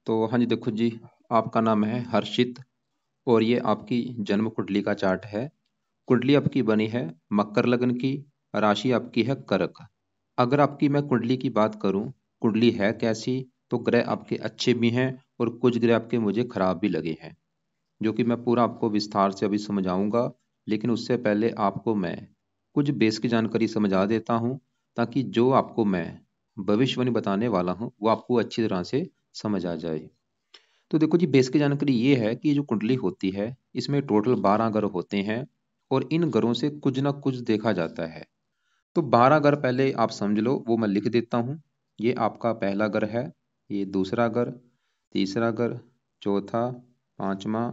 तो हाँ जी, देखो जी, आपका नाम है हर्षित और ये आपकी जन्म कुंडली का चार्ट है। कुंडली आपकी बनी है मकर लग्न की, राशि आपकी है कर्क। अगर आपकी मैं कुंडली की बात करूं, कुंडली है कैसी, तो ग्रह आपके अच्छे भी हैं और कुछ ग्रह आपके मुझे खराब भी लगे हैं, जो कि मैं पूरा आपको विस्तार से अभी समझाऊंगा। लेकिन उससे पहले आपको मैं कुछ बेस की जानकारी समझा देता हूं, ताकि जो आपको मैं भविष्यवाणी बताने वाला हूं वो आपको अच्छी तरह से समझ आ जाए। तो देखो जी, बेस की जानकारी ये है कि ये जो कुंडली होती है इसमें टोटल 12 ग्रह होते हैं और इन ग्रहों से कुछ ना कुछ देखा जाता है। तो 12 ग्रह पहले आप समझ लो, वो मैं लिख देता हूँ। ये आपका पहला ग्रह है, ये दूसरा ग्रह, तीसरा ग्रह, चौथा, पांचवा,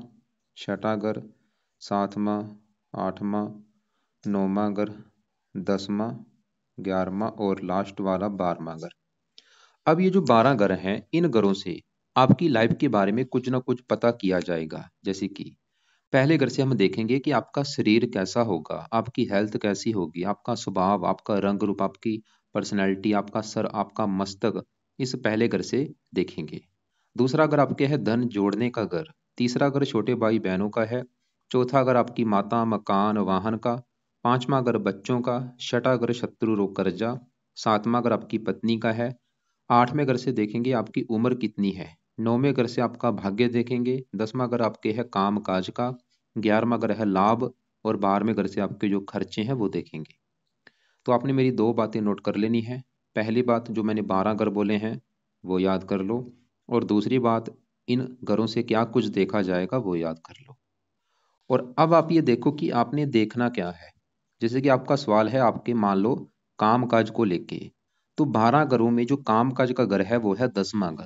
छठा ग्रह, सातवां, आठवां, नौवां ग्रह, 10वां, 11वां और लास्ट वाला 12वां ग्रह। अब ये जो 12 ग्रह हैं, इन ग्रहों से आपकी लाइफ के बारे में कुछ ना कुछ पता किया जाएगा। जैसे कि पहले ग्रह से हम देखेंगे कि आपका शरीर कैसा होगा, आपकी हेल्थ कैसी होगी, आपका स्वभाव, आपका रंग रूप, आपकी पर्सनैलिटी, आपका सर, आपका मस्तक, इस पहले ग्रह से देखेंगे। दूसरा अगर आपके है धन जोड़ने का घर, तीसरा अगर छोटे भाई बहनों का है, चौथा अगर आपकी माता, मकान, वाहन का, पांचवा अगर बच्चों का, छठा अगर शत्रु रोग कर्जा, सातवां अगर आपकी पत्नी का है, आठवें घर से देखेंगे आपकी उम्र कितनी है, नौवें घर से आपका भाग्य देखेंगे, 10वां घर आपके है काम काज का, 11वां घर है लाभ और 12वें घर से आपके जो खर्चे हैं वो देखेंगे। तो आपने मेरी दो बातें नोट कर लेनी है। पहली बात, जो मैंने 12 घर बोले हैं वो याद कर लो, और दूसरी बात, इन घरों से क्या कुछ देखा जाएगा वो याद कर लो। और अब आप ये देखो कि आपने देखना क्या है। जैसे कि आपका सवाल है आपके, मान लो, काम काज को लेके, तो 12 घरों में जो काम काज का घर है वो है 10वां घर।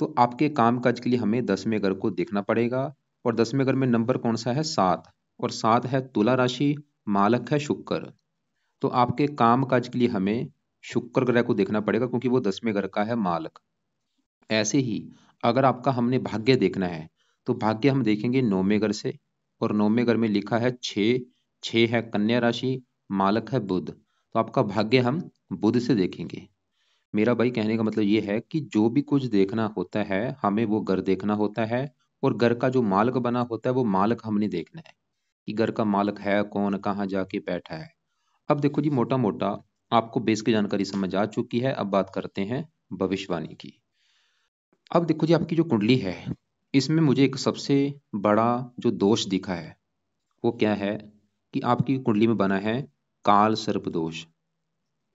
तो आपके काम काज के लिए हमें 10वें घर को देखना पड़ेगा। और 10वें घर में नंबर कौन सा है? 7। और 7 है तुला राशि, मालक है शुक्र। तो आपके काम काज के लिए हमें शुक्र ग्रह को देखना पड़ेगा, क्योंकि वो 10वें घर का है मालक। ऐसे ही अगर आपका हमने भाग्य देखना है, तो भाग्य हम देखेंगे 9वें घर से। और 9वें घर में लिखा है 6, 6 है कन्या राशि, मालक है बुध। तो आपका भाग्य हम बुध से देखेंगे। मेरा भाई कहने का मतलब ये है कि जो भी कुछ देखना होता है हमें वो घर देखना होता है, और घर का जो मालक बना होता है वो मालक हमने देखना है कि घर का मालक है कौन, कहाँ जाके बैठा है। अब देखो जी, मोटा मोटा आपको बेस की जानकारी समझ आ चुकी है। अब बात करते हैं भविष्यवाणी की। अब देखो जी, आपकी जो कुंडली है इसमें मुझे एक सबसे बड़ा जो दोष दिखा है वो क्या है, कि आपकी कुंडली में बना है काल सर्प दोष।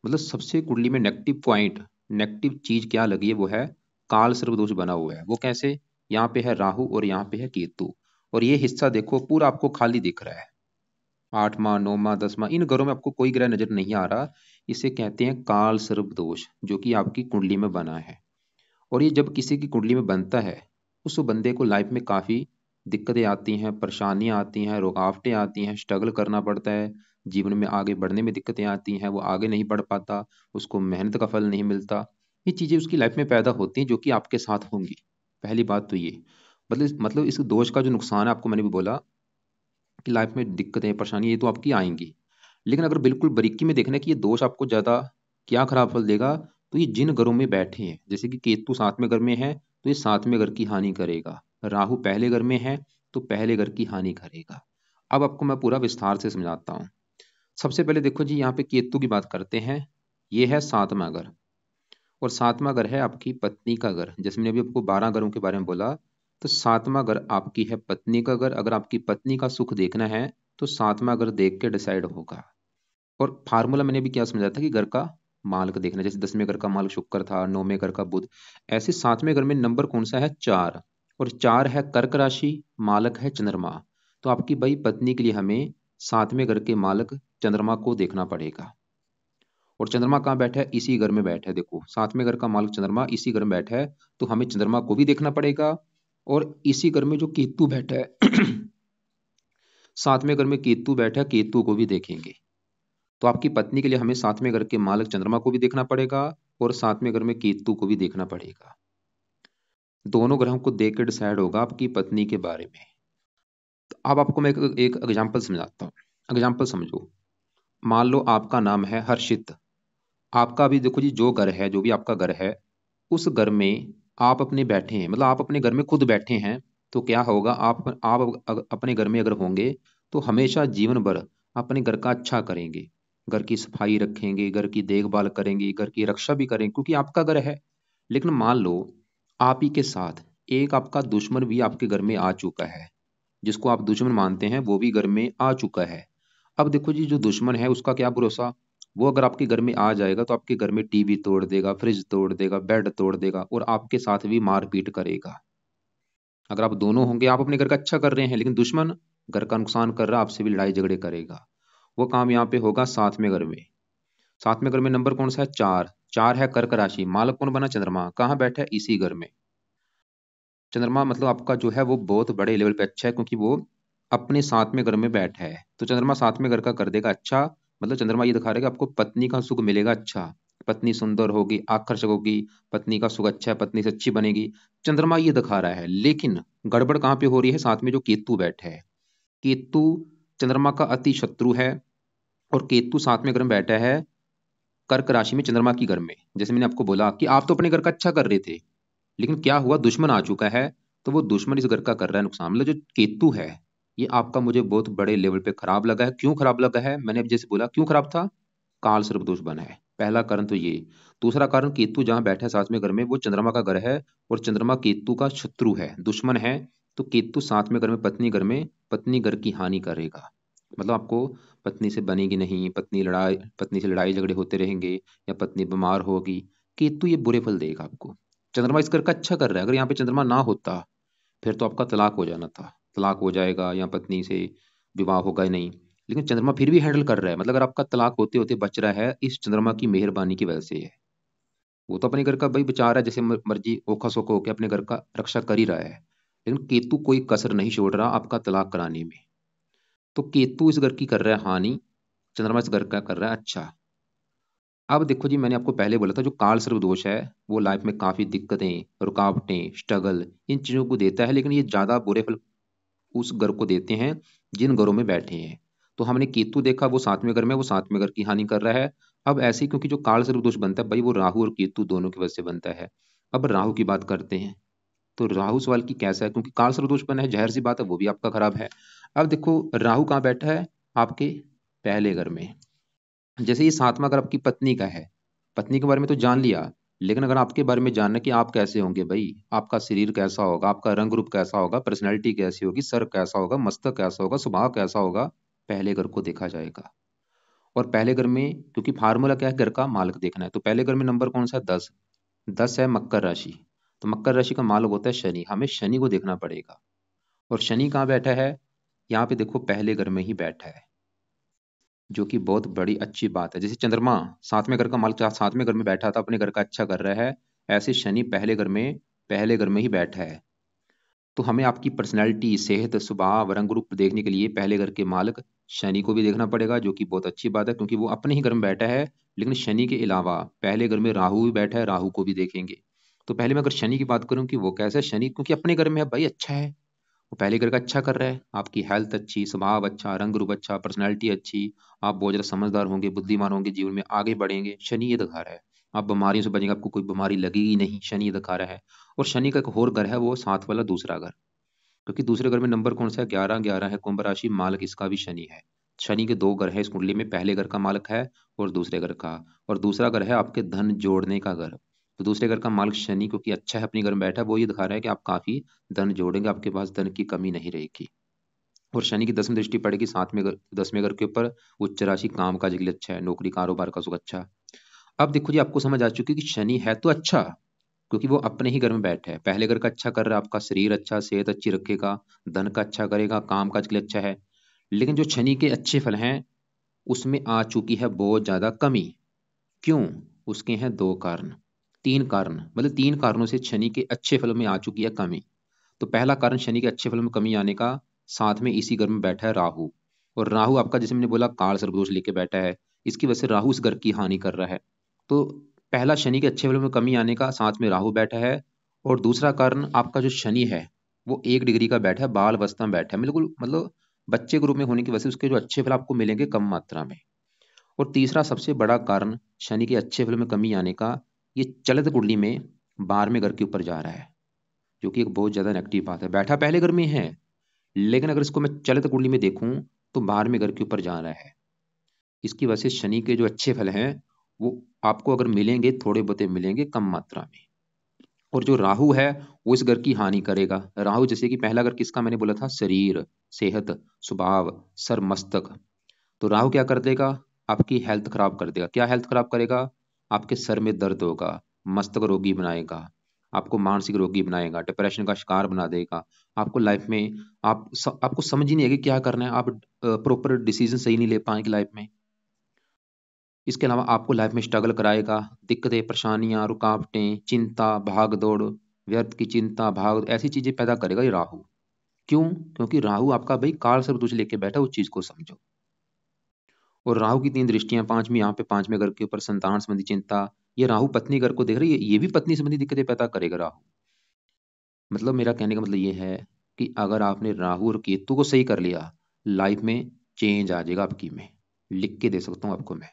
मतलब सबसे कुंडली में नेगेटिव पॉइंट, नेगेटिव चीज क्या लगी है वो है काल सर्प दोष बना हुआ है। वो कैसे? यहाँ पे है राहु और यहाँ पे है केतु, और ये हिस्सा देखो पूरा आपको खाली दिख रहा है। 8वां, 9वां, 10वां, इन घरों में आपको कोई ग्रह नजर नहीं आ रहा। इसे कहते हैं काल सर्प दोष, जो कि आपकी कुंडली में बना है। और ये जब किसी की कुंडली में बनता है, उस बंदे को लाइफ में काफ़ी दिक्कतें आती हैं, परेशानियां आती हैं, रुकावटें आती हैं, स्ट्रगल करना पड़ता है। जीवन में आगे बढ़ने में दिक्कतें आती हैं, वो आगे नहीं बढ़ पाता, उसको मेहनत का फल नहीं मिलता। ये चीज़ें उसकी लाइफ में पैदा होती हैं, जो कि आपके साथ होंगी। पहली बात तो ये, मतलब इस दोष का जो नुकसान है, आपको मैंने भी बोला कि लाइफ में दिक्कतें परेशानी ये तो आपकी आएंगी। लेकिन अगर बिल्कुल बारीकी में देखना है कि ये दोष आपको ज़्यादा क्या खराब फल देगा, तो ये जिन घरों में बैठे हैं, जैसे कि केतु 7वें घर में है तो ये 7वें घर की हानि करेगा। राहु पहले घर में है तो पहले घर की हानि करेगा। अब आपको मैं पूरा विस्तार से समझाता हूँ। सबसे पहले देखो जी, यहाँ पे केतु की बात करते हैं। ये है 7वां घर, और 7वां घर है आपकी पत्नी का घर। जैसे मैंने अभी आपको 12 घरों के बारे में बोला, तो 7वां घर आपकी है पत्नी का घर। अगर आपकी पत्नी का सुख देखना है तो 7वां घर देख के डिसाइड होगा। और फार्मूला मैंने भी क्या समझा था कि घर का मालक देखना, जैसे 10वें घर का मालक शुक्र था, 9वें घर का बुध। ऐसे 7वें घर में नंबर कौन सा है? 4। और 4 है कर्क राशि, मालक है चंद्रमा। तो आपकी भाई पत्नी के लिए हमें 7वें घर के मालक चंद्रमा को देखना पड़ेगा। और चंद्रमा कहाँ बैठा है? इसी घर में बैठा है। देखो 7वें घर का मालक चंद्रमा इसी घर में बैठा है, तो हमें चंद्रमा को भी देखना पड़ेगा। और इसी घर में जो केतु बैठा है 7वें घर में केतु बैठा है, केतु को भी देखेंगे। तो आपकी पत्नी के लिए हमें 7वें घर के मालक चंद्रमा को भी देखना पड़ेगा और 7वें घर में केतु को भी देखना पड़ेगा। दोनों ग्रहों को देख के डिसाइड होगा आपकी पत्नी के बारे में। तो अब आपको मैं एक एग्जाम्पल समझाता हूँ। एग्जाम्पल समझो। मान लो आपका नाम है हर्षित। आपका भी देखो जी, जो घर है, जो भी आपका घर है, उस घर में आप अपने बैठे हैं, मतलब आप अपने घर में खुद बैठे हैं, तो क्या होगा, अपने घर में अगर होंगे तो हमेशा जीवन भर अपने घर का अच्छा करेंगे, घर की सफाई रखेंगे, घर की देखभाल करेंगे, घर की रक्षा भी करेंगे, क्योंकि आपका घर है। लेकिन मान लो आप ही के साथ एक आपका दुश्मन भी आपके घर में आ चुका है, जिसको आप दुश्मन मानते हैं वो भी घर में आ चुका है। अब देखो जी, जो दुश्मन है उसका क्या भरोसा, वो अगर आपके घर में आ जाएगा तो आपके घर में टीवी तोड़ देगा, फ्रिज तोड़ देगा, बेड तोड़ देगा और आपके साथ भी मारपीट करेगा। अगर आप दोनों होंगे, आप अपने घर का अच्छा कर रहे हैं लेकिन दुश्मन घर का नुकसान कर रहा है, आपसे भी लड़ाई झगड़े करेगा। वो काम यहाँ पे होगा सातवें घर में। सातवें घर में नंबर कौन सा है, चार। चार है कर्क राशि, मालक कौन बना, चंद्रमा। कहाँ बैठा है, इसी घर में। चंद्रमा मतलब आपका जो है वो बहुत बड़े लेवल पे अच्छा है, क्योंकि वो अपने सातवें घर में बैठा है। तो चंद्रमा सातवें घर का कर देगा अच्छा। मतलब चंद्रमा ये दिखा रहा है कि आपको पत्नी का सुख मिलेगा अच्छा, पत्नी सुंदर होगी, आकर्षक होगी, पत्नी का सुख अच्छा है, पत्नी से अच्छी बनेगी, चंद्रमा ये दिखा रहा है। लेकिन गड़बड़ कहाँ पे हो रही है, साथ में जो केतु बैठा है। केतु चंद्रमा का अति शत्रु है, और केतु सातवें घर में बैठा है कर्क राशि में, चंद्रमा की घर में। जैसे मैंने आपको बोला कि आप तो अपने घर का अच्छा कर रहे थे, लेकिन क्या हुआ, दुश्मन आ चुका है, तो वो दुश्मन इस घर का कर रहा है नुकसान। मतलब जो केतु है ये आपका मुझे बहुत बड़े लेवल पे खराब लगा है। क्यों खराब लगा है, मैंने अब जैसे बोला क्यों खराब था, काल सर्प दोष बना है, पहला कारण तो ये। दूसरा कारण, केतु जहां बैठा है सातवें घर में, वो चंद्रमा का घर है, और चंद्रमा केतु का शत्रु है, दुश्मन है। तो केतु सातवें घर में, पत्नी घर में, पत्नी घर की हानि करेगा। मतलब आपको पत्नी से बनेगी नहीं, पत्नी से लड़ाई झगड़े होते रहेंगे, या पत्नी बीमार होगी। केतु ये बुरे फल देगा आपको। चंद्रमा इस घर का अच्छा कर रहा है, अगर यहाँ पे चंद्रमा ना होता फिर तो आपका तलाक हो जाना था, तलाक हो जाएगा या पत्नी से विवाह होगा ही नहीं। लेकिन चंद्रमा फिर भी हैंडल कर रहा है, मतलब अगर आपका तलाक होते होते बच रहा है, इस चंद्रमा की मेहरबानी की वजह से है। वो तो अपने घर का भाई बचा रहा है, जैसे मर्जी ओखा सोखा होकर अपने घर का रक्षा कर ही रहा है, लेकिन केतु कोई कसर नहीं छोड़ रहा आपका तलाक कराने में। तो केतु इस घर की कर रहा है हानि, चंद्रमा इस घर का कर रहा है अच्छा। अब देखो जी, मैंने आपको पहले बोला था जो काल सर्प दोष है वो लाइफ में काफी दिक्कतें, रुकावटें, स्ट्रगल, इन चीजों को देता है, लेकिन ये ज्यादा बुरे फल उस घर को देते हैं जिन घरों में बैठे हैं। तो हमने केतु देखा, वो सातवें घर में, वो सातवें घर की हानि कर रहा है। अब ऐसे ही, क्योंकि जो काल सर्प दोष बनता है भाई, वो राहु और केतु दोनों की वजह से बनता है। अब राहु की बात करते हैं, तो राहु सवाल की कैसा है, क्योंकि काल सर्प दोष बना है, जाहिर सी बात है वो भी आपका खराब है। अब देखो राहु कहाँ बैठा है, आपके पहले घर में। जैसे ये सातवां घर आपकी पत्नी का है, पत्नी के बारे में तो जान लिया, लेकिन अगर आपके बारे में जानना कि आप कैसे होंगे भाई, आपका शरीर कैसा होगा, आपका रंग रूप कैसा होगा, पर्सनैलिटी कैसी होगी, सर कैसा होगा, मस्तक कैसा होगा, स्वभाव कैसा होगा, पहले घर को देखा जाएगा। और पहले घर में, क्योंकि फार्मूला क्या है, घर का मालिक देखना है, तो पहले घर में नंबर कौन सा है, 10। 10 है मकर राशि, तो मकर राशि का मालिक होता है शनि, हमें शनि को देखना पड़ेगा। और शनि कहाँ बैठा है, यहाँ पे देखो पहले घर में ही बैठा है, जो कि बहुत बड़ी अच्छी बात है। जैसे चंद्रमा सातवें घर का मालिक सातवें घर में बैठा था, अपने घर का अच्छा कर रहा है, ऐसे शनि पहले घर में ही बैठा है। तो हमें आपकी पर्सनैलिटी, सेहत, स्वभाव, रंग रूप देखने के लिए पहले घर के मालिक शनि को भी देखना पड़ेगा, जो कि बहुत अच्छी बात है, क्योंकि वो अपने ही घर में बैठा है। लेकिन शनि के अलावा पहले घर में राहु भी बैठा है, राहु को भी देखेंगे। तो पहले मैं अगर शनि की बात करूं कि वो कैसा है, शनि क्योंकि अपने घर में है भाई, अच्छा है, वो पहले घर का अच्छा कर रहा है, आपकी हेल्थ अच्छी, स्वभाव अच्छा, रंग रूप अच्छा, पर्सनैलिटी अच्छी, आप बहुत ज्यादा समझदार होंगे, बुद्धिमान होंगे, जीवन में आगे बढ़ेंगे, शनि ये दिखा रहा है। आप बीमारियों से बचेंगे, आपको कोई बीमारी लगेगी नहीं, शनि ये दिखा रहा है। और शनि का एक और घर है, वो साथ वाला दूसरा घर, क्योंकि दूसरे घर में नंबर कौन सा है, 11। 11 है कुंभ राशि, मालक इसका भी शनि है। शनि के दो घर है इस कुंडली में, पहले घर का मालक है और दूसरे घर का। और दूसरा घर है आपके धन जोड़ने का घर। तो दूसरे घर का मालक शनि क्योंकि अच्छा है, अपने घर में बैठा है, वो ये दिखा रहा है कि आप काफी धन जोड़ेंगे, आपके पास धन की कमी नहीं रहेगी। और शनि की 10वीं दृष्टि पड़ेगी सातवें घर, 10वें घर के ऊपर। उच्च राशि, काम काज के लिए अच्छा है, नौकरी कारोबार का सुख अच्छा। अब देखो जी, आपको समझ आ चुकी है कि शनि है तो अच्छा, क्योंकि वो अपने ही घर में बैठा है, पहले घर का अच्छा कर रहा है, आपका शरीर अच्छा, सेहत अच्छी रखेगा, धन का अच्छा करेगा, काम काज के लिए अच्छा है। लेकिन जो शनि के अच्छे फल हैं उसमें आ चुकी है बहुत ज्यादा कमी। क्यों, उसके हैं दो कारण, तीन कारण, मतलब तीन कारणों से शनि के अच्छे फल में आ चुकी है कमी। तो पहला कारण शनि के अच्छे फल में कमी आने का, साथ में इसी घर में बैठा है राहु। और राहु आपका, जैसे मैंने बोला, काल सर्पदोष लेके बैठा है, इसकी वजह से राहु इस घर की हानि कर रहा है। तो पहला शनि के अच्छे फल में कमी आने का, साथ में राहु बैठा है। और दूसरा कारण आपका जो शनि है वो 1 डिग्री का बैठा है, बाल अवस्था में बैठा है, बिल्कुल मतलब बच्चे के रूप में होने की वजह से उसके जो अच्छे फल आपको मिलेंगे कम मात्रा में। और तीसरा सबसे बड़ा कारण शनि के अच्छे फल में कमी आने का, ये चलित कुंडली में 12वें घर के ऊपर जा रहा है, जो कि एक बहुत ज्यादा नेगेटिव बात है। बैठा पहले घर में है, लेकिन अगर इसको मैं चलित कुंडली में देखूं तो 12वें घर के ऊपर जा रहा है। इसकी वजह से शनि के जो अच्छे फल हैं वो आपको अगर मिलेंगे, थोड़े बहुते मिलेंगे, कम मात्रा में। और जो राहु है वो इस घर की हानि करेगा। राहु जैसे कि पहला घर किसका मैंने बोला था, शरीर, सेहत, स्वभाव, सर, मस्तक। तो राहु क्या कर देगा, आपकी हेल्थ खराब कर देगा। क्या हेल्थ खराब करेगा, आपके सर में दर्द होगा, मस्तक रोगी बनाएगा, आपको मानसिक रोगी बनाएगा, डिप्रेशन का शिकार बना देगा। आपको लाइफ में आपको समझ ही नहीं आएगी क्या करना है। आप प्रॉपर डिसीजन सही नहीं ले पाएंगे लाइफ में। इसके अलावा आपको लाइफ में स्ट्रगल कराएगा, दिक्कतें, परेशानियां, रुकावटें, चिंता, भाग दौड़, व्यर्थ की चिंता, भाग, ऐसी चीजें पैदा करेगा ये राहु। क्यों, क्योंकि राहु आपका भाई काल सर्पदोष लेके बैठा, उस चीज को समझो। और राहु की 3 दृष्टियां, पांचवी यहाँ पे 5वें घर के ऊपर संतान संबंधी चिंता। ये राहु पत्नी घर को देख रही है, ये भी पत्नी संबंधी दिक्कतें पैदा करेगा राहु। मतलब मेरा कहने का मतलब ये है कि अगर आपने राहु और केतु को सही कर लिया, लाइफ में चेंज आ जाएगा आपकी। में लिख के दे सकता हूँ आपको मैं।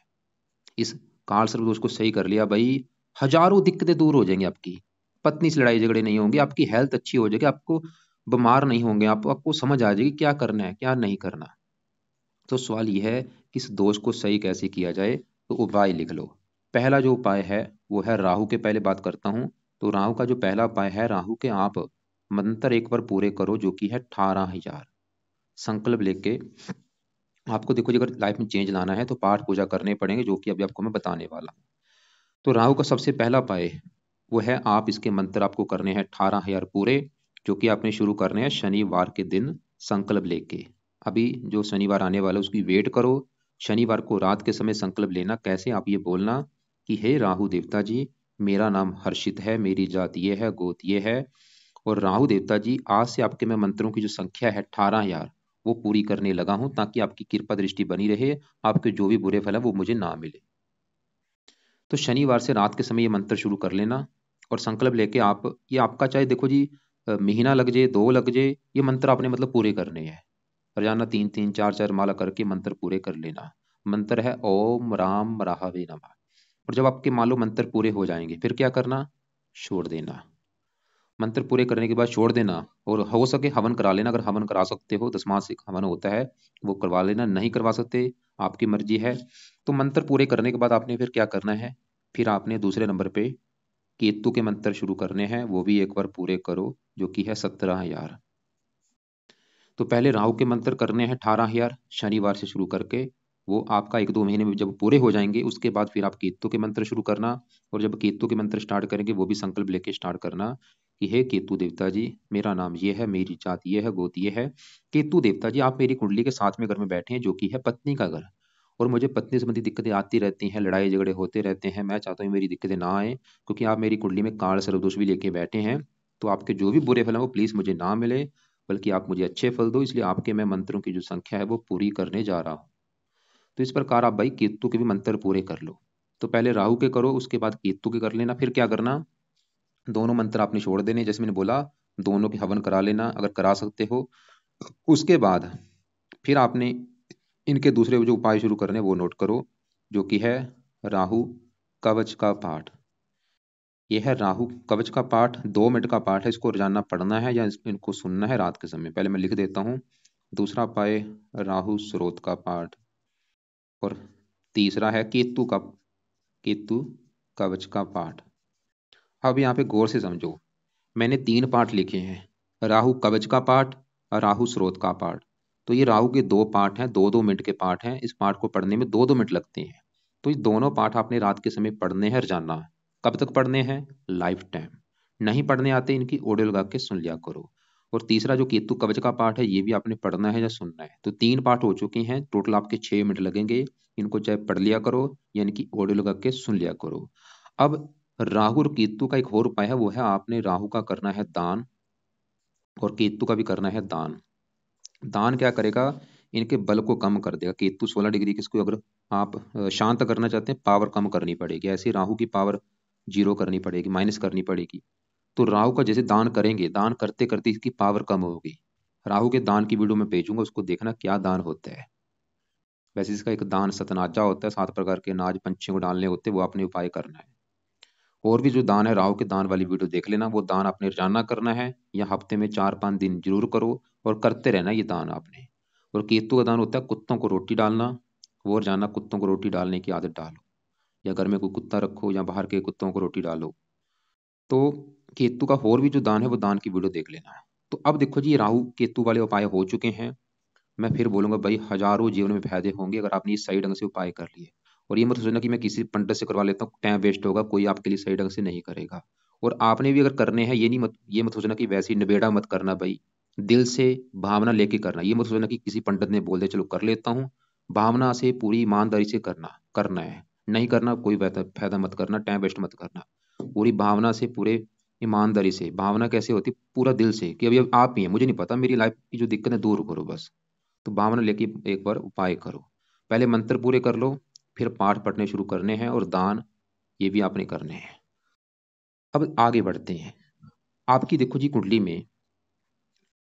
इस काल सर्पदोष को सही कर लिया भाई, हजारों दिक्कतें दूर हो जाएंगी आपकी। पत्नी से लड़ाई झगड़े नहीं होंगे, आपकी हेल्थ अच्छी हो जाएगी, आपको बीमार नहीं होंगे, आपको समझ आ जाएगी क्या करना है क्या नहीं करना। तो सवाल यह है कि इस दोष को सही कैसे किया जाए, तो उपाय लिख लो। पहला जो उपाय है वो है राहु के, पहले बात करता हूं। तो राहु का जो पहला उपाय है, राहु के आप मंत्र एक बार पूरे करो, जो कि है 18,000 संकल्प लेके। आपको देखो जी, अगर लाइफ में चेंज लाना है तो पाठ पूजा करने पड़ेंगे, जो कि अभी आपको मैं बताने वाला हूँ। तो राहु का सबसे पहला उपाय वो है, आप इसके मंत्र आपको करने हैं 18,000 पूरे, जो कि आपने शुरू करने हैं शनिवार के दिन संकल्प लेके। अभी जो शनिवार आने वाला है उसकी वेट करो। शनिवार को रात के समय संकल्प लेना। कैसे, आप ये बोलना कि हे राहु देवता जी, मेरा नाम हर्षित है, मेरी जात ये है, गोत ये है, और राहु देवता जी आज से आपके मैं मंत्रों की जो संख्या है 18,000 वो पूरी करने लगा हूं, ताकि आपकी कृपा दृष्टि बनी रहे, आपके जो भी बुरे फल है वो मुझे ना मिले। तो शनिवार से रात के समय ये मंत्र शुरू कर लेना, और संकल्प लेके आप, ये आपका चाहे देखो जी महीना लग जाए, 2 लग जाए, ये मंत्र आपने मतलब पूरे करने हैं। रोजाना 3-3 4-4 माला करके मंत्र पूरे कर लेना। मंत्र है ओम राम राहवे नमः। और जब आपके मान लो मंत्र पूरे हो जाएंगे, फिर क्या करना, छोड़ देना। मंत्र पूरे करने के बाद छोड़ देना, और हो सके हवन करा लेना। अगर हवन करा सकते हो, दशमासिक हवन होता है वो करवा लेना, नहीं करवा सकते आपकी मर्जी है। तो मंत्र पूरे करने के बाद आपने फिर क्या करना है, फिर आपने दूसरे नंबर पे केतु के मंत्र शुरू करने हैं, वो भी एक बार पूरे करो, जो कि है 17,000। तो पहले राहु के मंत्र करने हैं 18,000 शनिवार से शुरू करके, वो आपका 1-2 महीने में जब पूरे हो जाएंगे, उसके बाद फिर आप केतु के मंत्र शुरू करना। और जब केतु के मंत्र स्टार्ट करेंगे, वो भी संकल्प लेके स्टार्ट करना कि हे केतु देवता जी, मेरा नाम ये है, मेरी जात ये है, गोत ये है। केतु देवता जी, आप मेरी कुंडली के 7वें घर में बैठे हैं, जो कि है पत्नी का घर, और मुझे पत्नी संबंधी दिक्कतें आती रहती हैं, लड़ाई झगड़े होते रहते हैं। मैं चाहता हूँ मेरी दिक्कतें ना आए, क्योंकि आप मेरी कुंडली में काल सर्वदोष भी लेके बैठे हैं। तो आपके जो भी बुरे फल हैं वो प्लीज मुझे ना मिले, बल्कि आप मुझे अच्छे फल दो। इसलिए आपके मैं मंत्रों की जो संख्या है वो पूरी करने जा रहा हूँ। तो इस प्रकार आप भाई केतु के भी मंत्र पूरे कर लो। तो पहले राहु के करो, उसके बाद केतु के कर लेना। फिर क्या करना, दोनों मंत्र आपने छोड़ देने, जैसे मैंने बोला, दोनों के हवन करा लेना अगर करा सकते हो। उसके बाद फिर आपने इनके दूसरे जो उपाय शुरू करने वो नोट करो, जो कि है राहु कवच का पाठ। यह है राहु कवच का पाठ, 2 मिनट का पाठ है। इसको रोजाना पढ़ना है या इनको सुनना है रात के समय। पहले मैं लिख देता हूँ। दूसरा उपाय राहु स्रोत का पाठ, और तीसरा है केतु कवच का पाठ। अब यहाँ पे गौर से समझो, मैंने 3 पाठ लिखे हैं, राहु कवच का पाठ और राहु स्रोत का पाठ। तो ये राहु के 2 पाठ हैं, 2-2 मिनट के पाठ हैं। इस पाठ को पढ़ने में 2-2 मिनट लगते हैं। तो ये दोनों पाठ आपने रात के समय पढ़ने हैं रोजाना। कब तक पढ़ने हैं, लाइफ टाइम। नहीं पढ़ने आते, इनकी ऑडियो लगा के सुन लिया करो। और तीसरा जो केतु कवच का पाठ है, ये भी आपने पढ़ना है या सुनना है। तो 3 पाठ हो चुके हैं, टोटल आपके 6 मिनट लगेंगे। इनको चाहे पढ़ लिया करो या इनकी ऑडियो लगा के सुन लिया करो। अब राहु और केतु का एक और उपाय है, वो है आपने राहु का करना है दान, और केतु का भी करना है दान। दान क्या करेगा, इनके बल को कम कर देगा। केतु 16 डिग्री, किसको अगर आप शांत करना चाहते हैं, पावर कम करनी पड़ेगी। ऐसे राहु की पावर जीरो करनी पड़ेगी, माइनस करनी पड़ेगी। तो राहु का जैसे दान करेंगे, दान करते करते इसकी पावर कम होगी। राहु के दान की वीडियो में भेजूंगा, उसको देखना क्या दान होता है। वैसे इसका एक दान सतनाजा होता है, 7 प्रकार के अनाज पंछियों को डालने होते हैं, वो आपने उपाय करना है। और भी जो दान है राहु के दान वाली वीडियो देख लेना, वो दान आपने रोजाना करना है या हफ्ते में 4-5 दिन जरूर करो और करते रहना ये दान आपने। और केतु का दान होता है कुत्तों को रोटी डालना, वो रोजाना कुत्तों को रोटी डालने की आदत डालो, या घर में कोई कुत्ता रखो या बाहर के कुत्तों को रोटी डालो। तो केतु का और भी जो दान है वो दान की वीडियो देख लेना। तो अब देखो जी, ये राहु केतु वाले उपाय हो चुके हैं। मैं फिर बोलूंगा भाई, हजारों जीवन में फायदे होंगे अगर आपने इस सही ढंग से उपाय कर लिए। और ये मत सोचना कि मैं किसी पंडित से करवा लेता हूँ टाइम वेस्ट होगा, कोई आपके लिए सही ढंग से नहीं करेगा। और आपने भी अगर करने हैं, ये मत सोचना कि वैसे ही निबेड़ा मत करना भाई, दिल से भावना लेके करना। ये मत सोचना कि किसी पंडित ने बोल दिया चलो कर लेता हूँ, भावना से पूरी ईमानदारी से करना करना है। नहीं करना कोई फायदा मत करना, टाइम वेस्ट मत करना। पूरी भावना से, पूरे ईमानदारी से। भावना कैसे होती, पूरा दिल से कि अभी आप ही हैं, मुझे नहीं पता, मेरी लाइफ की जो दिक्कत है दूर करो बस। तो भावना लेके एक बार उपाय करो। पहले मंत्र पूरे कर लो, फिर पाठ पढ़ने शुरू करने हैं और दान ये भी आपने करने हैं। अब आगे बढ़ते हैं। आपकी देखो जी कुंडली में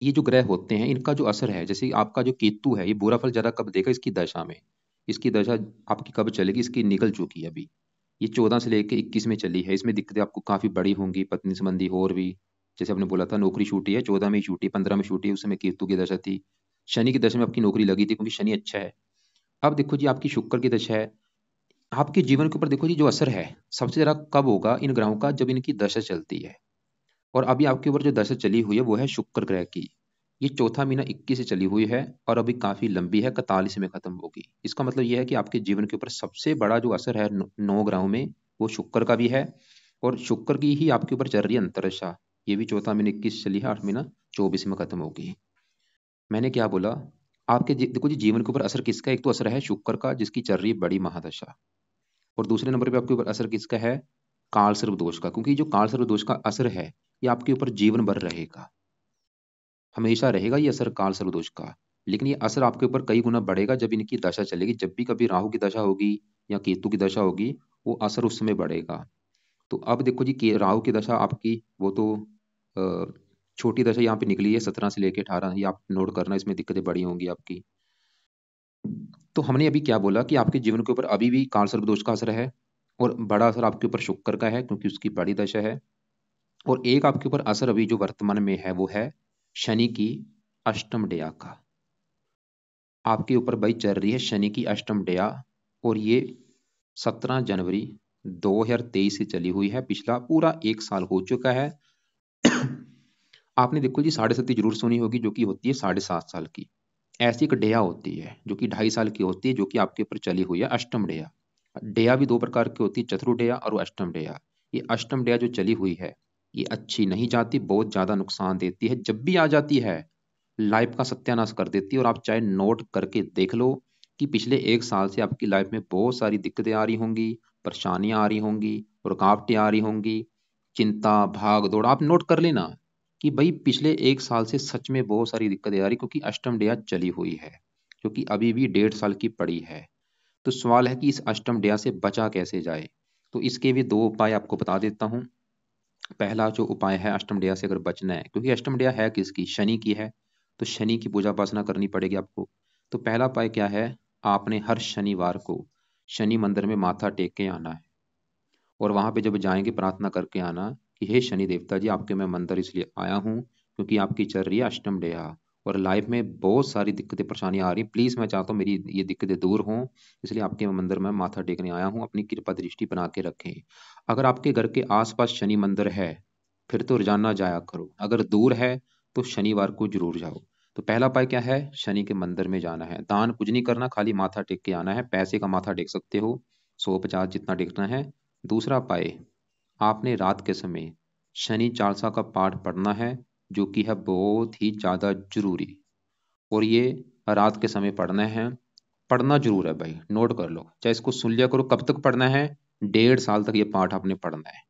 ये जो ग्रह होते हैं इनका जो असर है, जैसे आपका जो केतु है ये बुरा फल ज्यादा कब देगा इसकी दशा में। इसकी दशा आपकी कब चलेगी, इसकी निकल चुकी है अभी। ये 14 से लेकर 21 में चली है। इसमें दिक्कतें आपको काफी बड़ी होंगी, पत्नी संबंधी और भी। जैसे आपने बोला था नौकरी छूटी है, 14 में ही छूटी, 15 में छूटी, उस समय केतु की दशा थी। शनि की दशा में आपकी नौकरी लगी थी क्योंकि शनि अच्छा है। अब देखो जी आपकी शुक्र की दशा है। आपके जीवन के ऊपर देखो जी जो असर है सबसे ज्यादा कब होगा इन ग्रहों का, जब इनकी दशा चलती है। और अभी आपके ऊपर जो दशा चली हुई है वो है शुक्र ग्रह की। ये चौथा महीना 21 से चली हुई है और अभी काफी लंबी है, 41 में खत्म होगी। इसका मतलब यह है कि आपके जीवन के ऊपर सबसे बड़ा जो असर है 9 ग्रहों में, वो शुक्र का भी है। और शुक्र की ही आपके ऊपर चल रही है अंतरदशा। ये भी चौथा महीना 21 चली है, 8 महीना 24 में खत्म होगी। मैंने क्या बोला, आपके देखो जी जीवन के ऊपर असर किसका है? एक तो असर है शुक्र का जिसकी चल रही है बड़ी महादशा, और दूसरे नंबर पे आपके ऊपर असर किसका है? काल सर्प दोष का। क्योंकि जो काल सर्प दोष का असर है ये आपके ऊपर जीवन भर रहेगा, हमेशा रहेगा ये असर काल सर्प दोष का। लेकिन ये असर आपके ऊपर कई गुना बढ़ेगा जब इनकी दशा चलेगी। जब भी कभी राहु की दशा होगी या केतु की दशा होगी, वो असर उस समय बढ़ेगा। तो अब देखो जी राहु की दशा आपकी वो तो अ, छोटी दशा यहाँ पे निकली है 17 से लेके 18, ये आप नोट करना, इसमें दिक्कतें बड़ी होंगी आपकी। तो हमने अभी क्या बोला कि आपके जीवन के ऊपर अभी भी काल सर्प दोष का असर है, और बड़ा असर आपके ऊपर शुक्र का है क्योंकि उसकी बड़ी दशा है। और एक आपके ऊपर असर अभी जो वर्तमान में है वो है शनि की अष्टम डेया का। आपके ऊपर भाई चल रही है शनि की अष्टम डेया, और ये 17 जनवरी 2023 से चली हुई है। पिछला पूरा 1 साल हो चुका है। आपने देखो जी 7.5 जरूर सुनी होगी, जो कि होती है 7.5 साल की। ऐसी एक डेया होती है जो कि 2.5 साल की होती है, जो कि आपके ऊपर चली हुई है अष्टम डेया। डेया भी दो प्रकार की होती है, चतुर डेया और अष्टम डेया। ये अष्टम डेया जो चली हुई है ये अच्छी नहीं जाती, बहुत ज्यादा नुकसान देती है। जब भी आ जाती है लाइफ का सत्यानाश कर देती है। और आप चाहे नोट करके देख लो कि पिछले 1 साल से आपकी लाइफ में बहुत सारी दिक्कतें आ रही होंगी, परेशानियां आ रही होंगी, रुकावटें आ रही होंगी, चिंता भाग दौड़। आप नोट कर लेना कि भाई पिछले 1 साल से सच में बहुत सारी दिक्कतें आ रही, क्योंकि अष्टम डेया चली हुई है जो कि अभी भी 1.5 साल की पड़ी है। तो सवाल है कि इस अष्टम डेया से बचा कैसे जाए। तो इसके भी दो उपाय आपको बता देता हूँ। पहला जो उपाय है अष्टम डेया से अगर बचना है, क्योंकि अष्टम डेया है किसकी? शनि की है। तो शनि की पूजा उपासना करनी पड़ेगी आपको। तो पहला उपाय क्या है? आपने हर शनिवार को शनि मंदिर में माथा टेक के आना है, और वहां पे जब जाएंगे प्रार्थना करके आना कि हे शनि देवता जी, आपके मैं मंदिर इसलिए आया हूँ क्योंकि आपकी चल रही है अष्टम डेया और लाइफ में बहुत सारी दिक्कतें परेशानियां आ रही। प्लीज मैं चाहता हूँ मेरी ये दिक्कतें दूर हों, इसलिए आपके मंदिर में माथा टेकने आया हूँ, अपनी कृपा दृष्टि बना के रखें। अगर आपके घर के आसपास शनि मंदिर है फिर तो रोजाना जाया करो, अगर दूर है तो शनिवार को जरूर जाओ। तो पहला उपाय क्या है? शनि के मंदिर में जाना है, दान कुछ नहीं करना, खाली माथा टेक के आना है। पैसे का माथा टेक सकते हो, 100-50 जितना टेकना है। दूसरा उपाय, आपने रात के समय शनि चालीसा का पाठ पढ़ना है, जो कि है बहुत ही ज्यादा जरूरी। और ये रात के समय पढ़ना है, पढ़ना जरूर है भाई, नोट कर लो, चाहे इसको सुन लिया करो। कब तक पढ़ना है? 1.5 साल तक ये पाठ आपने पढ़ना है,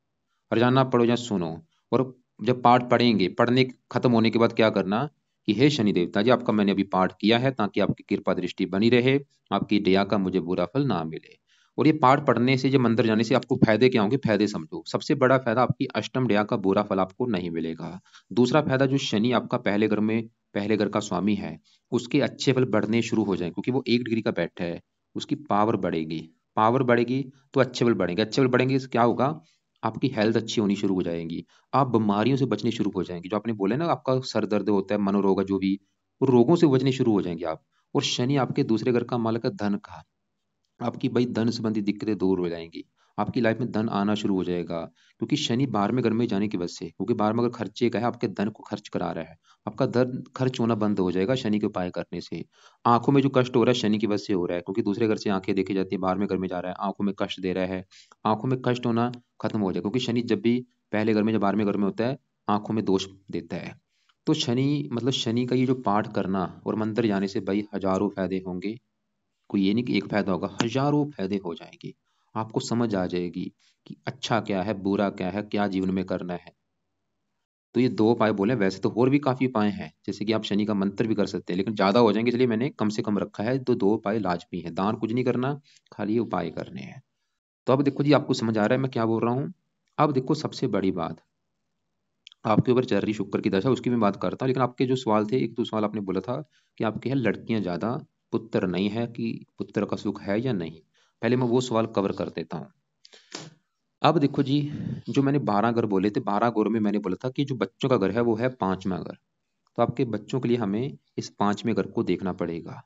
रोजाना पढ़ो या सुनो। और जब पाठ पढ़ेंगे, पढ़ने खत्म होने के बाद क्या करना कि हे शनि देवता जी, आपका मैंने अभी पाठ किया है ताकि आपकी कृपा दृष्टि बनी रहे, आपकी दया का मुझे बुरा फल ना मिले। और ये पाठ पढ़ने से, जब मंदिर जाने से आपको फायदे क्या होंगे? फायदे समझो। सबसे बड़ा फायदा, आपकी अष्टम दया का बुरा फल आपको नहीं मिलेगा। दूसरा फायदा, जो शनि आपका पहले घर में, पहले घर का स्वामी है, उसके अच्छे फल बढ़ने शुरू हो जाए, क्योंकि वो 1 डिग्री का बैठा है, उसकी पावर बढ़ेगी। पावर बढ़ेगी तो अच्छे फल बढ़ेंगे, अच्छे फल बढ़ेंगे तो क्या होगा? आपकी हेल्थ अच्छी होनी शुरू हो जाएगी, आप बीमारियों से बचने शुरू हो जाएंगे। जो आपने बोला ना, आपका सर दर्द होता है, मनोरोग है जो भी, वो रोगों से बचने शुरू हो जाएंगे आप। और शनि आपके दूसरे घर का मालिक है धन का, आपकी भाई धन संबंधी दिक्कतें दूर हो जाएंगी, आपकी लाइफ में धन आना शुरू हो जाएगा। क्योंकि शनि 12वें घर में जाने की वजह से, क्योंकि 12वां घर खर्चे का है, आपके धन को खर्च करा रहा है, आपका धन खर्च होना बंद हो जाएगा शनि के उपाय करने से। आंखों में जो कष्ट हो रहा है शनि की वजह से हो रहा है, क्योंकि दूसरे घर से आंखें देखी जाती है, 12वें घर में जा रहा है, आंखों में कष्ट दे रहा है। आंखों में कष्ट होना खत्म हो जाएगा, क्योंकि शनि जब भी पहले घर में, जब 12वें घर में होता है, आंखों में दोष देता है। तो शनि मतलब शनि का ये जो पाठ करना और मंदिर जाने से भाई हजारों फायदे होंगे। कोई ये नहीं कि एक फायदा होगा, हजारों फायदे हो जाएंगे। आपको समझ आ जाएगी कि अच्छा क्या है, बुरा क्या है, क्या जीवन में करना है। तो ये दो उपाय बोले, वैसे तो और भी काफी उपाय हैं, जैसे कि आप शनि का मंत्र भी कर सकते हैं, लेकिन ज्यादा हो जाएंगे, इसलिए मैंने कम से कम रखा है। तो दो उपाय लाजमी है, दान कुछ नहीं करना, खाली ये उपाय करने हैं। तो अब देखो जी, आपको समझ आ रहा है मैं क्या बोल रहा हूँ। अब देखो सबसे बड़ी बात, आपके ऊपर चल रही शुक्र की दशा, उसकी मैं बात करता हूँ। लेकिन आपके जो सवाल थे, एक तो सवाल आपने बोला था कि आपके यहाँ लड़कियां ज्यादा, पुत्र नहीं है, कि पुत्र का सुख है या नहीं। पहले मैं वो सवाल कवर कर देता हूँ। अब देखो जी, जो मैंने 12 घर बोले थे, 12 घरों में मैंने बोला था कि जो बच्चों का घर है वो है 5वां घर। तो आपके बच्चों के लिए हमें इस 5वें घर को देखना पड़ेगा।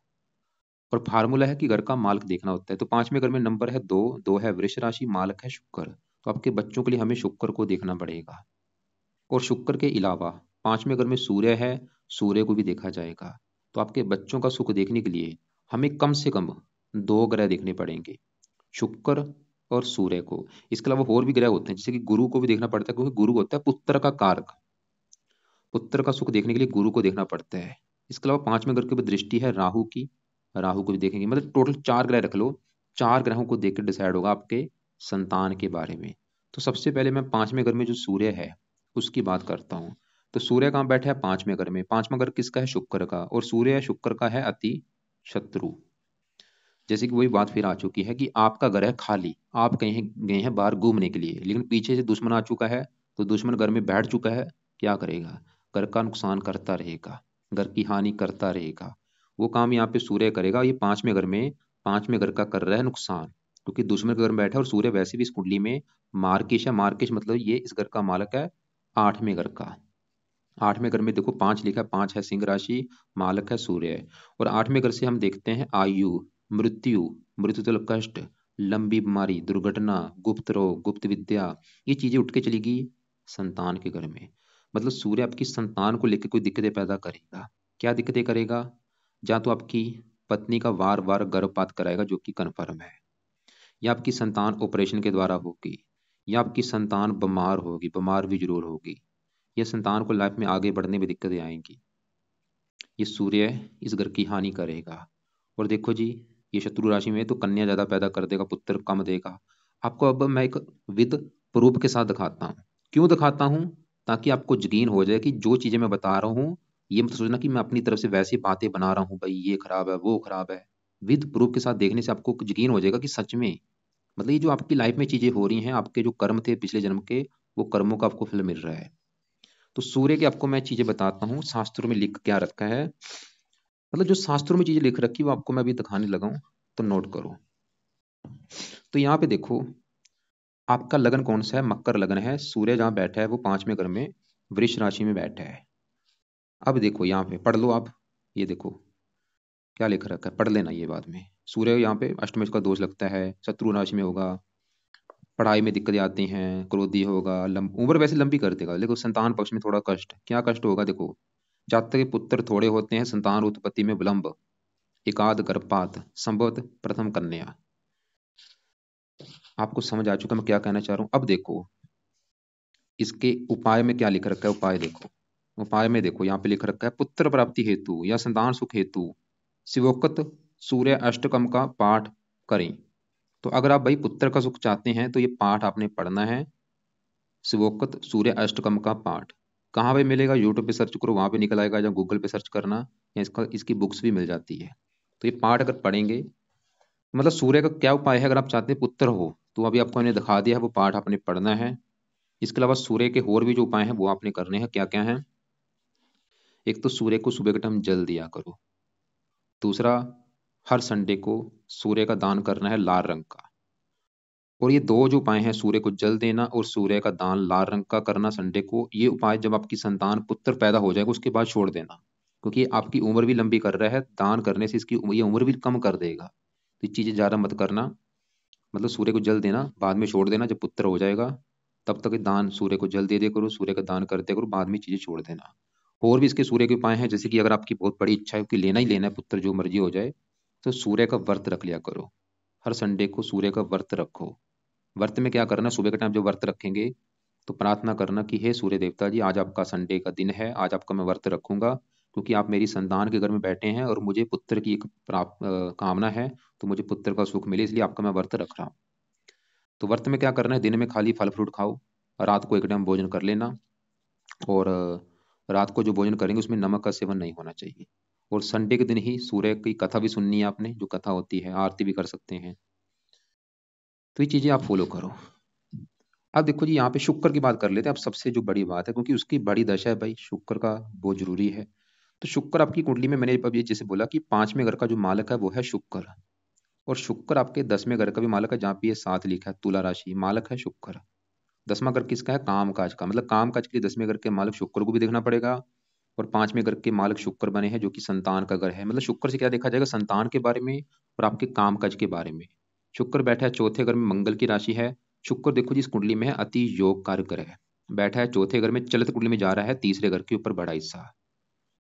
और फार्मूला है कि घर का मालिक देखना होता है। तो 5वें घर में नंबर है 2, 2 है वृष राशि, मालिक है शुक्र। तो आपके बच्चों के लिए हमें शुक्र को देखना पड़ेगा। और शुक्र के अलावा 5वें घर में सूर्य है, सूर्य को भी देखा जाएगा। तो आपके बच्चों का सुख देखने के लिए हमें कम से कम 2 ग्रह देखने पड़ेंगे, शुक्र और सूर्य को। इसके अलावा और भी ग्रह होते हैं, जैसे कि गुरु को भी देखना पड़ता है, क्योंकि गुरु होता है पुत्र का कारक। पुत्र का सुख देखने के लिए गुरु को देखना पड़ता है। इसके अलावा 5वें घर के ऊपर दृष्टि है राहु की, राहु को भी देखेंगे। मतलब टोटल 4 ग्रह रख लो, 4 ग्रहों को देख कर डिसाइड होगा आपके संतान के बारे में। तो सबसे पहले मैं 5वें घर में जो सूर्य है उसकी बात करता हूँ। तो सूर्य कहाँ बैठा है? 5वें घर में। 5वां घर किसका है? शुक्र का। और सूर्य शुक्र का है अति शत्रु। जैसे कि वही बात फिर आ चुकी है कि आपका घर है खाली, आप कहीं गए हैं बाहर घूमने के लिए, लेकिन पीछे से दुश्मन आ चुका है। तो दुश्मन घर में बैठ चुका है, क्या करेगा? घर का नुकसान करता रहेगा, घर की हानि करता रहेगा। वो काम यहाँ पे सूर्य करेगा। ये 5वें घर में, 5वें घर का कर रहा है नुकसान, क्योंकि दुश्मन के घर में बैठा है। और सूर्य वैसे भी इस कुंडली में मार्किश है। मार्किश मतलब ये इस घर का मालक है 8वें घर का। 8वें घर में देखो 5 लिखा है, 5 है सिंह राशि, मालक है सूर्य। और 8वें घर से हम देखते हैं आयु, मृत्यु, मृत्यु मतलब कष्ट, लंबी बीमारी, दुर्घटना, गुप्त रोग, गुप्त विद्या, ये चीजें उठ के चलेगी संतान के घर में। मतलब सूर्य आपकी संतान को लेकर कोई दिक्कतें पैदा करेगा। क्या दिक्कतें करेगा? या तो आपकी पत्नी का वार वार गर्भपात कराएगा, जो कि कन्फर्म है, या आपकी संतान ऑपरेशन के द्वारा होगी, या आपकी संतान बीमार होगी, बीमार भी जरूर होगी, या संतान को लाइफ में आगे बढ़ने में दिक्कतें आएंगी। ये सूर्य इस घर की हानि करेगा। और देखो जी, ये शत्रु राशि में है, तो कन्या ज्यादा पैदा कर देगा, पुत्र कम देगा। आपको अब मैं एक विद प्रूफ के साथ दिखाता हूँ। क्यों दिखाता हूँ? ताकि आपको यकीन हो जाए कि जो चीजें मैं बता रहा हूँ, ये मत सोचना कि मैं अपनी तरफ से वैसी बातें बना रहा हूँ, भाई ये खराब है वो खराब है। विद प्रूफ के साथ देखने से आपको यकीन हो जाएगा कि सच में, मतलब ये जो आपकी लाइफ में चीजें हो रही हैं, आपके जो कर्म थे पिछले जन्म के, वो कर्मों का आपको फल मिल रहा है। तो सूर्य की आपको मैं चीजें बताता हूँ, शास्त्रों में लिख क्या रखा है। मतलब जो शास्त्रों में चीजें लिख रखी वो आपको मैं अभी दिखाने लगा हूँ, तो नोट करो। तो यहाँ पे देखो, आपका लगन कौन सा है? मकर लगन है। सूर्य जहाँ बैठा है वो 5वें घर में वृष राशि में बैठा है। अब देखो यहाँ पे पढ़ लो आप, ये देखो क्या लिख रखा है, पढ़ लेना ये बाद में। सूर्य यहाँ पे अष्टमेश का दोष लगता है, शत्रु राशि में होगा, पढ़ाई में दिक्कतें आती हैं, क्रोधी होगा, उम्र वैसे लंबी कर देगा, लेकिन संतान पक्ष में थोड़ा कष्ट। क्या कष्ट होगा? देखो, जातक के पुत्र थोड़े होते हैं, संतान उत्पत्ति में विलंब, एकाध गर्भपात, संभवत प्रथम कन्या। आपको समझ आ चुका मैं क्या कहना चाह रहा हूं। अब देखो इसके उपाय में क्या लिख रखा है, उपाय देखो। उपाय में देखो यहाँ पे लिख रखा है, पुत्र प्राप्ति हेतु या संतान सुख हेतु शिवोक्त सूर्य अष्टकम का पाठ करें। तो अगर आप भाई पुत्र का सुख चाहते हैं तो ये पाठ आपने पढ़ना है, शिवोक्त सूर्य अष्टकम का पाठ। कहाँ पे मिलेगा? यूट्यूब पे सर्च करो, वहां पे निकल आएगा, या गूगल पे सर्च करना, या इसकी बुक्स भी मिल जाती है। तो ये पाठ अगर पढ़ेंगे, मतलब सूर्य का क्या उपाय है अगर आप चाहते हैं पुत्र हो, तो अभी आपको मैंने दिखा दिया है, वो पाठ आपने पढ़ना है। इसके अलावा सूर्य के और भी जो उपाय हैं वो आपने करने हैं। क्या क्या है? एक तो सूर्य को सुबह के टाइम जल दिया करो। दूसरा, हर संडे को सूर्य का दान करना है लाल रंग का। और ये दो जो उपाय हैं, सूर्य को जल देना और सूर्य का दान लाल रंग का करना संडे को, ये उपाय जब आपकी संतान पुत्र पैदा हो जाएगा उसके बाद छोड़ देना, क्योंकि ये आपकी उम्र भी लंबी कर रहा है। दान करने से इसकी ये उम्र भी कम कर देगा। तो ये चीजें ज्यादा मत करना। मतलब सूर्य को जल देना, बाद में छोड़ देना, जब पुत्र हो जाएगा तब तक ये दान सूर्य को जल दे दिया करो, सूर्य का दान कर दिया करो, बाद में चीजें छोड़ देना। और भी इसके सूर्य के उपाय हैं, जैसे कि अगर आपकी बहुत बड़ी इच्छा है कि लेना ही लेना है पुत्र, जो मर्जी हो जाए, तो सूर्य का व्रत रख लिया करो। हर संडे को सूर्य का व्रत रखो। व्रत में क्या करना, सुबह के टाइम जब व्रत रखेंगे तो प्रार्थना करना कि हे सूर्य देवता जी, आज आपका संडे का दिन है, आज आपका मैं व्रत रखूंगा, क्योंकि आप मेरी संतान के घर में बैठे हैं और मुझे पुत्र की एक कामना है, तो मुझे पुत्र का सुख मिले, इसलिए आपका मैं व्रत रख रहा हूँ। तो व्रत में क्या करना है, दिन में खाली फल फ्रूट खाओ, रात को एक टाइम भोजन कर लेना। और रात को जो भोजन करेंगे उसमें नमक का सेवन नहीं होना चाहिए। और संडे के दिन ही सूर्य की कथा भी सुननी है आपने, जो कथा होती है, आरती भी कर सकते हैं। तो ये चीजें आप फॉलो करो। अब देखो जी, यहाँ पे शुक्र की बात कर लेते हैं। अब सबसे जो बड़ी बात है, क्योंकि उसकी बड़ी दशा है भाई, शुक्र का बहुत जरूरी है। तो शुक्र आपकी कुंडली में, मैंने अभी जैसे बोला कि 5वें घर का जो मालक है वो है शुक्र। और शुक्र आपके 10वें घर का भी मालक है, जहाँ पे ये 7 लिखा है, तुला राशि, मालक है शुक्र। 10वां घर किसका है, काम काज का। मतलब काम काज के लिए 10वें घर के मालक शुक्र को भी देखना पड़ेगा। और 5वें घर के मालक शुक्र बने हैं, जो कि संतान का घर है। मतलब शुक्र से क्या देखा जाएगा, संतान के बारे में और आपके काम काज के बारे में। शुक्र बैठा है चौथे घर में, मंगल की राशि है। शुक्र देखो जी, इस कुंडली में है अति योग कारक ग्रह है। बैठा है चौथे घर में, चलित कुंडली में जा रहा है तीसरे घर के ऊपर बड़ा हिस्सा।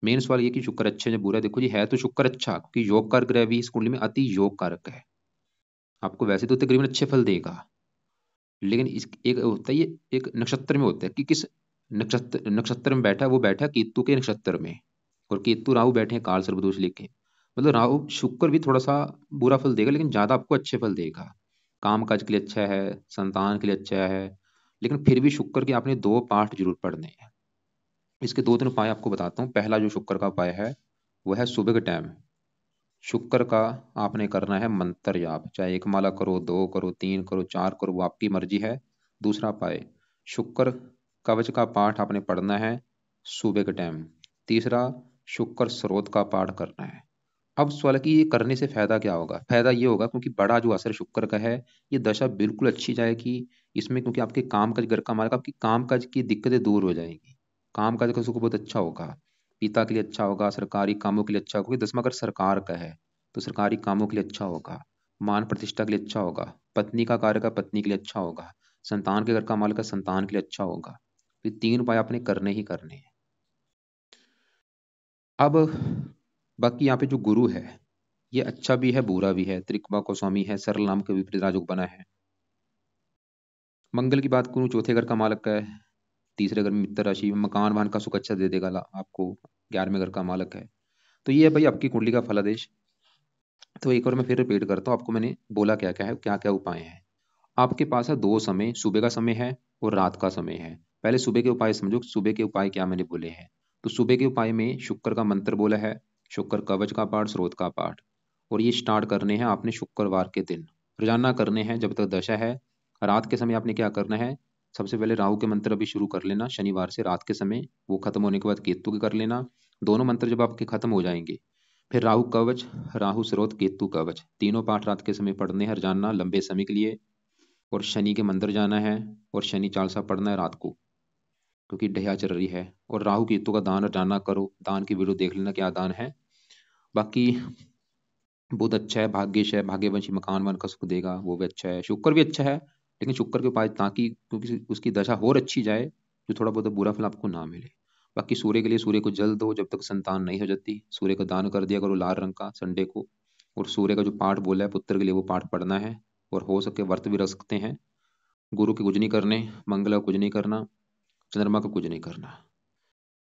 मेन सवाल ये कि शुक्र अच्छे या बुरा। देखो जी, है तो शुक्र अच्छा, क्योंकि योग कारक ग्रह भी इस कुंडली में अति योग कारक है। आपको वैसे तो तकरीबन अच्छे फल देगा, लेकिन इस एक होता है, ये एक नक्षत्र में होता है कि किस नक्षत्र नक्षत्र में बैठा है। वो बैठा है केतु के नक्षत्र में, और केतु राहु बैठे हैं काल सर्पदोष लेके। मतलब राहु शुक्र भी थोड़ा सा बुरा फल देगा, लेकिन ज्यादा आपको अच्छे फल देगा। काम काज के लिए अच्छा है, संतान के लिए अच्छा है। लेकिन फिर भी शुक्र के आपने 2 पाठ जरूर पढ़ने हैं। इसके 2-3 उपाय आपको बताता हूँ। पहला जो शुक्र का उपाय है वो है सुबह के टाइम शुक्र का आपने करना है मंत्र जाप। चाहे एक माला करो, 2 करो, 3 करो, 4 करो, वो आपकी मर्जी है। दूसरा उपाय, शुक्र कवच का पाठ आपने पढ़ना है सुबह के टाइम। तीसरा, शुक्र स्रोत का पाठ करना है। अब सवाल है कि ये करने से फायदा क्या होगा। फायदा ये होगा क्योंकि बड़ा जो असर शुक्र का है, ये दशा बिल्कुल अच्छी जाएगी इसमें, क्योंकि आपके काम काज, घर का मालिक, आपकी काम काज की दिक्कतें दूर हो जाएगी। काम काज का सुख बहुत अच्छा होगा। पिता के लिए अच्छा होगा, सरकारी कामों के लिए अच्छा होगा, क्योंकि 10वां घर सरकार का है, तो सरकारी कामों के लिए अच्छा होगा। मान प्रतिष्ठा के लिए अच्छा होगा। पत्नी का कार्य का पत्नी के लिए अच्छा होगा। संतान के घर का मालिक का संतान के लिए अच्छा होगा। तो ये 3 उपाय आपने करने ही करने हैं। अब बाकी यहाँ पे जो गुरु है, ये अच्छा भी है बुरा भी है। त्रिकमा को स्वामी है, सरल नाम के विपरीत राजयोग बना है। मंगल की बात करूं, चौथे घर का मालक का है, तीसरे घर में मित्र राशि में, मकान वाहन का सुख अच्छा दे देगा आपको। 11वें घर का मालक है। तो ये है भाई आपकी कुंडली का फलादेश। तो एक बार मैं फिर रिपीट करता हूँ, आपको मैंने बोला क्या क्या है, क्या क्या उपाय हैं। आपके पास है 2 समय, सुबह का समय है और रात का समय है। पहले सुबह के उपाय समझो, सुबह के उपाय क्या मैंने बोले हैं। तो सुबह के उपाय में शुक्र का मंत्र बोला है, शुक्र कवच का पाठ, स्रोत का पाठ। और ये स्टार्ट करने हैं आपने शुक्रवार के दिन, रोजाना करने हैं जब तक दशा है। रात के समय आपने क्या करना है, सबसे पहले राहु के मंत्र अभी शुरू कर लेना शनिवार से रात के समय, वो खत्म होने के बाद केतु के कर लेना। दोनों मंत्र जब आपके खत्म हो जाएंगे, फिर राहु कवच, राहु स्रोत, केतु कवच, तीनों पाठ रात के समय पढ़ने हैं रोजाना लंबे समय के लिए। और शनि के मंदिर जाना है, और शनि चालीसा पढ़ना है रात को, क्योंकि ढैया चल रही है। और राहु केतु का दान रोजाना करो, दान की वीडियो देख लेना क्या दान है। बाकी बुध अच्छा है, भाग्यश है, भाग्यवंशी, मकान वन का सुख देगा, वो भी अच्छा है। शुक्र भी अच्छा है, लेकिन शुक्र के उपाय ताकि क्योंकि उसकी दशा और अच्छी जाए, जो थोड़ा बहुत बुरा फल आपको ना मिले। बाकी सूर्य के लिए, सूर्य को जल दो जब तक संतान नहीं हो जाती। सूर्य का दान कर दिया करो लाल रंग का संडे को। और सूर्य का जो पाठ बोला है पुत्र के लिए, वो पाठ पढ़ना है। और हो सके व्रत भी रख सकते हैं। गुरु की कुछ नहीं करने, मंगल का कुछ नहीं करना, चंद्रमा का कुछ नहीं करना।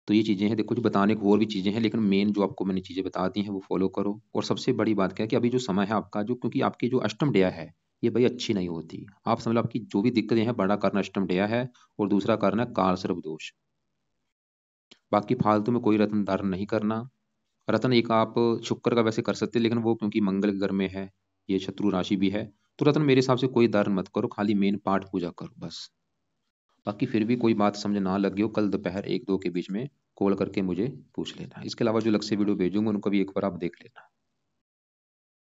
तो ये चीजें हैं, देखो जो बताने को और भी चीजें हैं, लेकिन मेन जो आपको मैंने चीजें बता दी हैं वो फॉलो करो। और सबसे बड़ी बात क्या है कि अभी जो समय है आपका, जो क्योंकि आपकी जो अष्टम डेया है, ये भाई अच्छी नहीं होती। आप समझ लो आपकी जो भी दिक्कतें हैं, बड़ा कारण अष्टम डेया है, और दूसरा कारण है काल सर्प दोष। बाकी फालतू में कोई रत्न धारण नहीं करना। रत्न एक आप शुक्र का वैसे कर सकते हैं, लेकिन वो क्योंकि मंगल के घर में है, ये शत्रु राशि भी है, तो रत्न मेरे हिसाब से कोई धारण मत करो, खाली मेन पाठ पूजा करो बस। बाकी फिर भी कोई बात समझ ना लगी हो, कल दोपहर 1-2 के बीच में कॉल करके मुझे पूछ लेना। इसके अलावा जो अलग से वीडियो भेजूंगा उनको भी एक बार आप देख लेना।